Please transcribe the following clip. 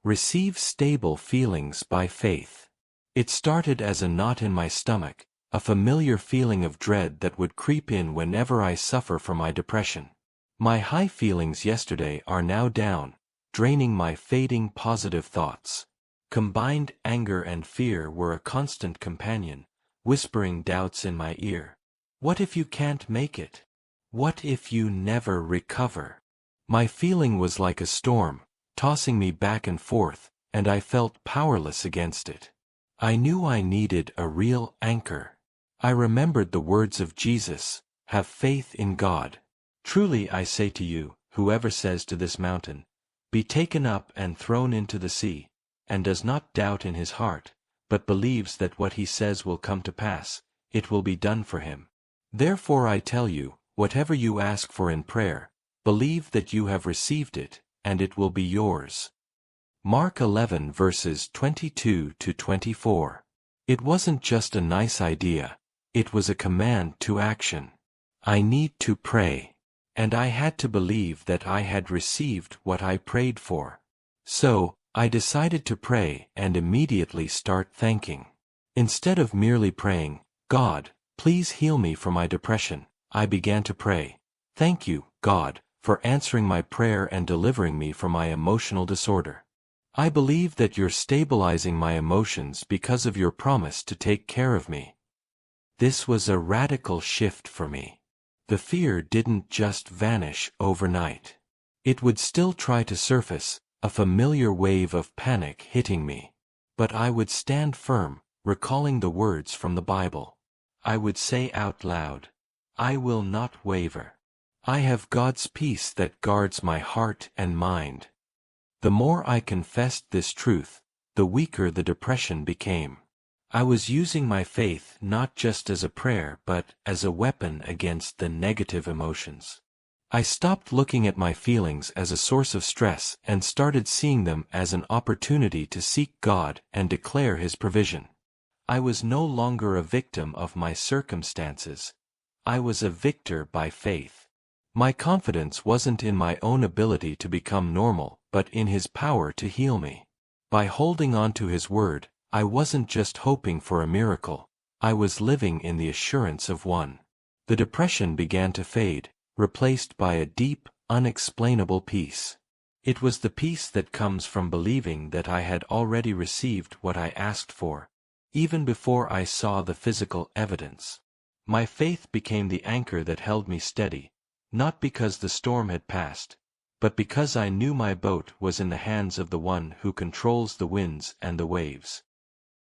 Receive stable feelings by faith. It started as a knot in my stomach, a familiar feeling of dread that would creep in whenever I suffer from my depression. My high feelings yesterday are now down, draining my fading positive thoughts. Combined anger and fear were a constant companion, whispering doubts in my ear. What if you can't make it? What if you never recover? My feeling was like a storm, tossing me back and forth, and I felt powerless against it. I knew I needed a real anchor. I remembered the words of Jesus, "Have faith in God." Truly I say to you, whoever says to this mountain, "Be taken up and thrown into the sea," and does not doubt in his heart, but believes that what he says will come to pass, it will be done for him. Therefore I tell you, whatever you ask for in prayer, believe that you have received it, and it will be yours. Mark 11 verses 22 to 24. It wasn't just a nice idea, it was a command to action. I need to pray. And I had to believe that I had received what I prayed for. So, I decided to pray and immediately start thanking. Instead of merely praying, "God, please heal me from my depression," I began to pray, "Thank you, God, for answering my prayer and delivering me from my emotional disorder. I believe that you're stabilizing my emotions because of your promise to take care of me." This was a radical shift for me. The fear didn't just vanish overnight. It would still try to surface, a familiar wave of panic hitting me. But I would stand firm, recalling the words from the Bible. I would say out loud, "I will not waver. I have God's peace that guards my heart and mind." The more I confessed this truth, the weaker the depression became. I was using my faith not just as a prayer but as a weapon against the negative emotions. I stopped looking at my feelings as a source of stress and started seeing them as an opportunity to seek God and declare His provision. I was no longer a victim of my circumstances. I was a victor by faith. My confidence wasn't in my own ability to become normal, but in His power to heal me. By holding on to His word, I wasn't just hoping for a miracle, I was living in the assurance of one. The depression began to fade, replaced by a deep, unexplainable peace. It was the peace that comes from believing that I had already received what I asked for, even before I saw the physical evidence. My faith became the anchor that held me steady, not because the storm had passed, but because I knew my boat was in the hands of the one who controls the winds and the waves.